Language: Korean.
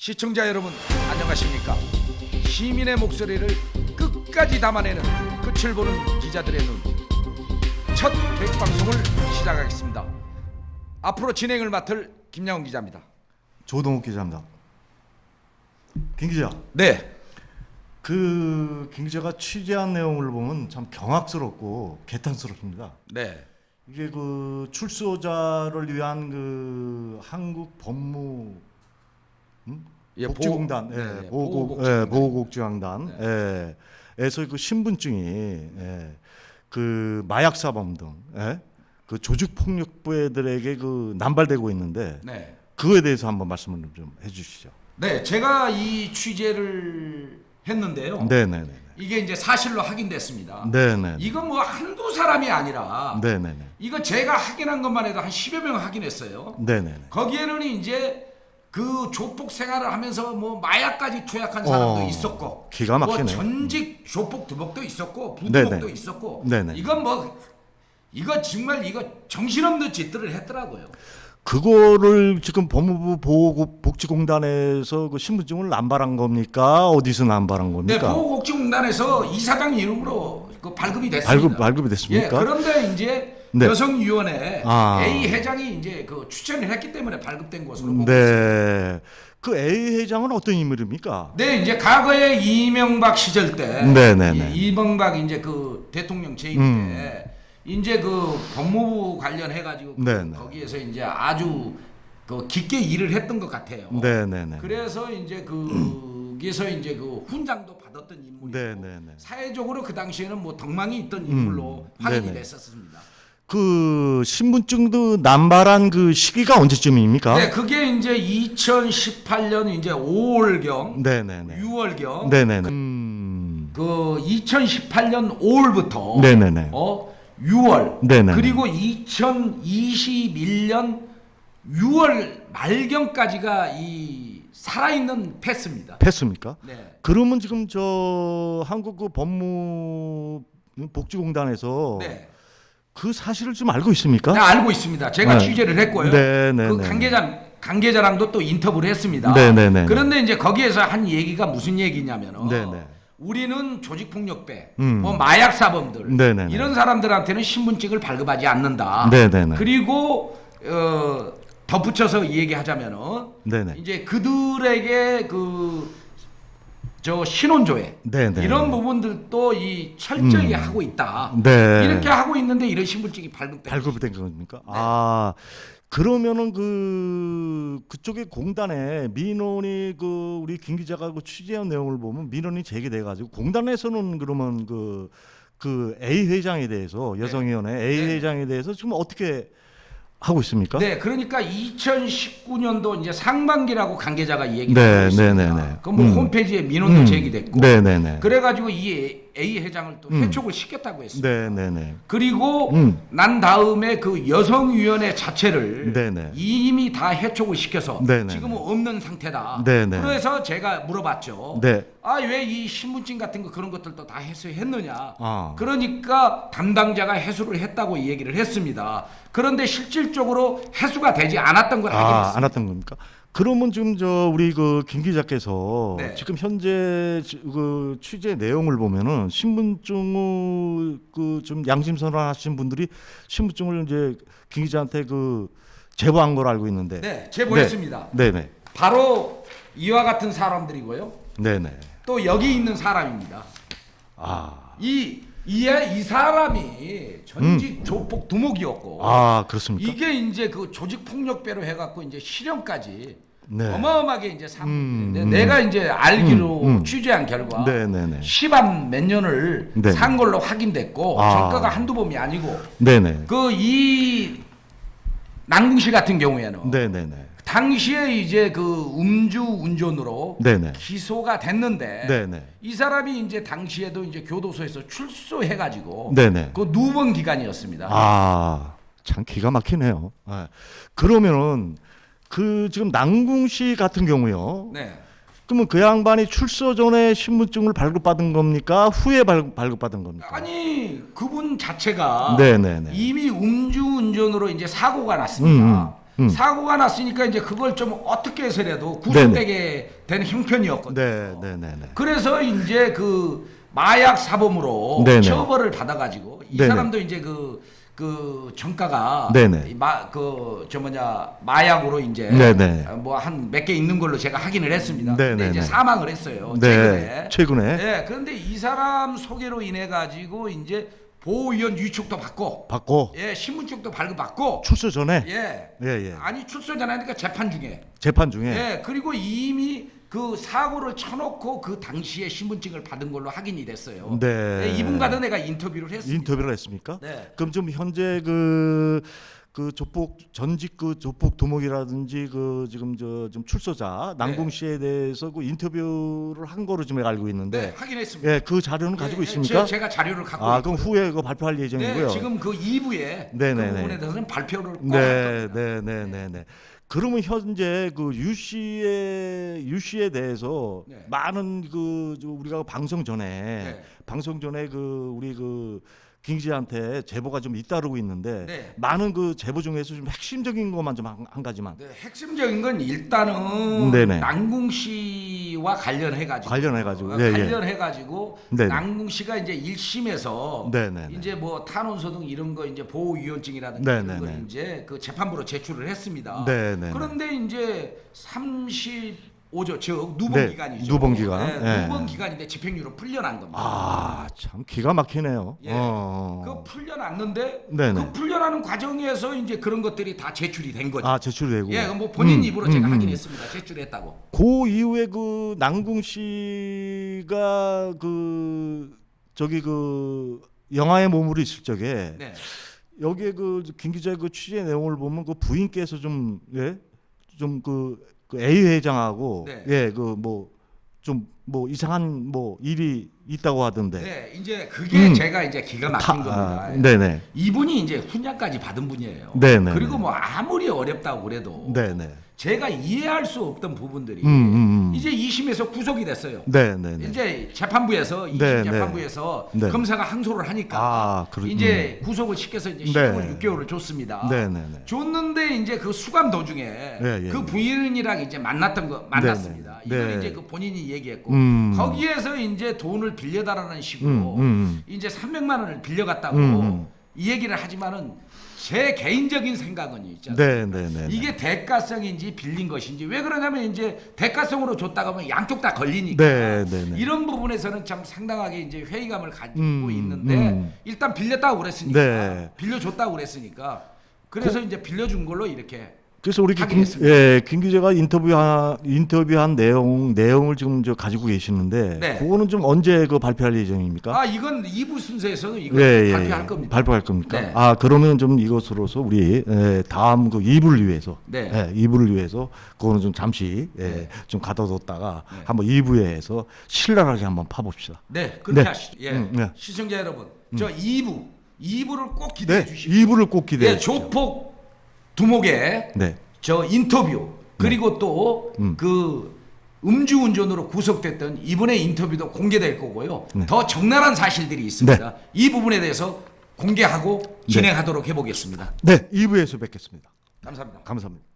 시청자 여러분 안녕하십니까? 시민의 목소리를 끝까지 담아내는 끝을 보는 기자들의 눈, 첫 대방송을 시작하겠습니다. 앞으로 진행을 맡을 김양훈 기자입니다. 조동욱 기자입니다. 김 기자. 네. 김 기자가 취재한 내용을 보면 참 경악스럽고 개탄스럽습니다. 네. 이게 출소자를 위한 한국 법무 복지공단, 보호복지공단, 에서 신분증이 마약 사범 등 조직 폭력배들에게 남발되고 있는데 네. 그거에 대해서 한번 말씀을 좀 해주시죠. 네, 제가 이 취재를 했는데요. 네네네. 이게 이제 사실로 확인됐습니다. 네네. 이건 뭐 한두 사람이 아니라 네네네. 이거 제가 확인한 것만 해도 한 10여 명 확인했어요. 네네네. 거기에는 이제 그 조폭 생활을 하면서 뭐 마약까지 투약한 사람도 있었고, 기가 막히네. 뭐 전직 조폭 두목도 있었고, 부두목도 네네. 있었고, 네네. 이거 정말 정신없는 짓들을 했더라고요. 그거를 지금 법무부 보호복지공단에서 신분증을 남발한 겁니까? 어디서 남발한 네, 겁니까? 보호복지공단에서 이사장 이름으로 발급이 됐습니다. 발급이 됐습니까? 예, 그런데 이제 네. 여성위원회 A 회장이 이제 추천을 했기 때문에 발급된 것으로 보고 있습니다. 네. 그 A 회장은 어떤 인물입니까? 네, 이제 과거에 이명박 시절 때, 네네네. 이명박 이제 대통령 재임 때, 이제 법무부 관련해 가지고 거기에서 이제 아주 깊게 일을 했던 것 같아요. 네네네. 그래서 이제 거기서 이제 훈장도 받았던 인물이고, 네네네. 사회적으로 그 당시에는 뭐 덕망이 있던 인물로 확인이 네네. 됐었습니다. 신분증도 남발한 시기가 언제쯤입니까? 네, 그게 이제 2018년 이제 5월경, 네네네. 6월경, 네네네. 2018년 5월부터 네네네. 6월, 네네. 그리고 2021년 6월 말경까지가 이 살아있는 패스입니다. 패스입니까? 네. 그러면 지금 한국 법무복지공단에서 네. 그 사실을 좀 알고 있습니까? 네, 알고 있습니다. 제가 네. 취재를 했고요. 네네네. 그 관계자랑도 또 인터뷰를 했습니다. 네네네. 그런데 이제 거기에서 한 얘기가 무슨 얘기냐면은 네네. 우리는 조직폭력배, 뭐 마약 사범들 네네네. 이런 사람들한테는 신분증을 발급하지 않는다. 네네네. 그리고 덧붙여서 얘기하자면은 네네. 이제 그들에게 신원조회 네네. 이런 부분들도 철저히 하고 있다. 네. 이렇게 하고 있는데 이런 신분증이 발급이 된 겁니까? 네. 그러면은 그쪽의 공단에 민원이 우리 김 기자가 취재한 내용을 보면 민원이 제기돼 가지고 공단에서는 그러면 A 회장에 대해서 여성위원회 A 네. 회장에 대해서 지금 어떻게 하고 있습니까? 네, 그러니까 2019년도 이제 상반기라고 관계자가 얘기를 네, 하고 있습니다. 네네네. 그 홈페이지에 민원도 제기됐고, 네네네. 그래가지고 이 A 회장을 또 해촉을 시켰다고 했습니다. 네네네. 그리고 난 다음에 여성위원회 자체를 네네. 이미 다 해촉을 시켜서 네네. 지금은 없는 상태다. 네네. 그래서 제가 물어봤죠. 네. 왜 이 신분증 같은 그런 것들도 다 해소했느냐. 아. 그러니까 담당자가 해소를 했다고 얘기를 했습니다. 그런데 실질적으로 해소가 되지 않았던 걸 확인했습니다. 안 왔던 겁니까? 그러면 지금 우리 김 기자께서 네. 지금 현재 취재 내용을 보면은 신분증을 좀 양심선언하신 분들이 신분증을 이제 김 기자한테 제보한 걸 알고 있는데. 네, 제보했습니다. 네네. 바로 이와 같은 사람들이고요. 네네. 또 여기 있는 사람입니다. 이 사람이 전직 조폭 두목이었고, 그렇습니까? 이게 이제 조직 폭력배로 해갖고 이제 실형까지 네. 어마어마하게 이제 상인데 내가 이제 알기로 취재한 결과 네네네. 10한 몇 년을 네. 산 걸로 확인됐고, 정가가 한두 봄이 아니고, 네네. 이 남궁시 같은 경우에는 네네네. 당시에 이제 음주 운전으로 네네. 기소가 됐는데, 네네. 이 사람이 이제 당시에도 이제 교도소에서 출소해가지고 네네. 누번 기간이었습니다. 참 기가 막히네요. 그러면은 지금 남궁시 같은 경우요. 네. 그러면 그 양반이 출소 전에 신분증을 발급받은 겁니까? 후에 발급받은 겁니까? 아니 그분 자체가 네네네. 이미 음주 운전으로 이제 사고가 났습니다. 사고가 났으니까 이제 그걸 좀 어떻게 해서라도 구속되게 된 형편이었거든요. 네. 그래서 이제 그 마약 사범으로 네네. 처벌을 받아가지고 이 네네. 사람도 이제 그 정가가 네네. 마약으로 이제 네네. 뭐 한 몇 개 있는 걸로 제가 확인을 했습니다. 근데 네네네. 이제 사망을 했어요. 네. 최근에. 네. 그런데 이 사람 소개로 인해 가지고 이제 보호위원 위촉도 받고, 예, 신분증도 발급받고, 출소 전에. 예. 아니 출소 전에 하니까 재판 중에. 예. 그리고 이미 그 사고를 쳐놓고 그 당시에 신분증을 받은 걸로 확인이 됐어요. 네. 이분과도 내가 인터뷰를 했습니다. 인터뷰를 했습니까? 네. 그럼 좀 현재 그 조폭 전직 그 조폭 두목이라든지 그 지금 좀 출소자 남궁씨에 대해서 그 인터뷰를 한 거로 좀 알고 있는데. 네, 확인했습니다. 예, 그 자료는 가지고 있습니까? 제가 자료를 갖고 그럼 있고요. 후에 그 발표할 예정이고요. 네, 지금 그 2부에 그 부분에 대해서는 발표를 꼭 할 겁니다. 네. 그러면 현재 그 유 씨에 대해서 많은 우리가 방송 전에 그 우리 그 김기자한테 제보가 좀 잇따르고 있는데 많은 그 제보 중에서 좀 핵심적인 것만 좀 한 가지만. 네, 핵심적인 건 일단은 남궁 씨와 관련해가지고 남궁 씨가 이제 1심에서 이제 뭐 탄원서 등 이런 거 이제 보호위원증이라든지 이런 거 이제 그 재판부로 제출을 했습니다. 그런데 이제 35조 즉 누범 기간이죠. 누범 기간. 누범 기간인데 집행유예로 풀려난 겁니다. 참 기가 막히네요. 그 풀려났는데 그 풀려나는 과정에서 이제 그런 것들이 다 제출이 된 거죠. 제출되고. 뭐 본인 입으로 제가 확인했습니다. 제출했다고. 그 이후에 그 남궁 씨가 그 영화에 머무르 있을 적에 여기에 그 김 기자의 그 취재 내용을 보면 그 부인께서 그 A 회장하고 뭐 이상한 뭐 일이 있다고 하던데. 이제 그게 제가 이제 기가 막힌 겁니다. 이분이 이제 훈장까지 받은 분이에요. 그리고 뭐 아무리 어렵다고 그래도 제가 이해할 수 없던 부분들이 이제 2심에서 구속이 됐어요. 이제 재판부에서 2심 재판부에서 검사가 항소를 하니까 이제 구속을 시켜서 이제 실형을 6개월을 줬습니다. 줬는데 이제 그 수감 도중에 그 부인이랑 이제 만났습니다. 이걸 이제 그 본인이 얘기했고 거기에서 이제 돈을 빌려달라는 식으로 이제 300만 원을 빌려갔다고 이 얘기를 하지만은 제 개인적인 생각은 있잖아요. 이게 대가성인지 빌린 것인지 왜 그러냐면 이제 대가성으로 줬다가 하면 양쪽 다 걸리니까 이런 부분에서는 참 상당하게 이제 회의감을 가지고 있는데 일단 빌렸다고 그랬으니까 빌려줬다고 그랬으니까 그래서 이제 빌려준 걸로 이렇게. 그래서 우리 김 기자가 인터뷰한 내용을 지금 가지고 계시는데 그거는 좀 언제 발표할 예정입니까? 이건 2부 순서에서는 이거 발표할 겁니다. 발표할 겁니까? 그러면 좀 이것으로서 우리 다음 그 2부를 위해서 2부를 위해서 그거는 좀 잠시 좀 가둬뒀다가 한번 2부에서 신랄하게 한번 파봅시다. 그렇게 하시죠. 시청자 여러분, 저 2부를 꼭 기대해 주십시오. 2부를 꼭 기대해 주십시오. 조폭 두목의 저 인터뷰 그리고 또 그 음주운전으로 구속됐던 이분의 인터뷰도 공개될 거고요. 더 적나라한 사실들이 있습니다. 이 부분에 대해서 공개하고 진행하도록 해보겠습니다. 2부에서 뵙겠습니다. 감사합니다. 감사합니다.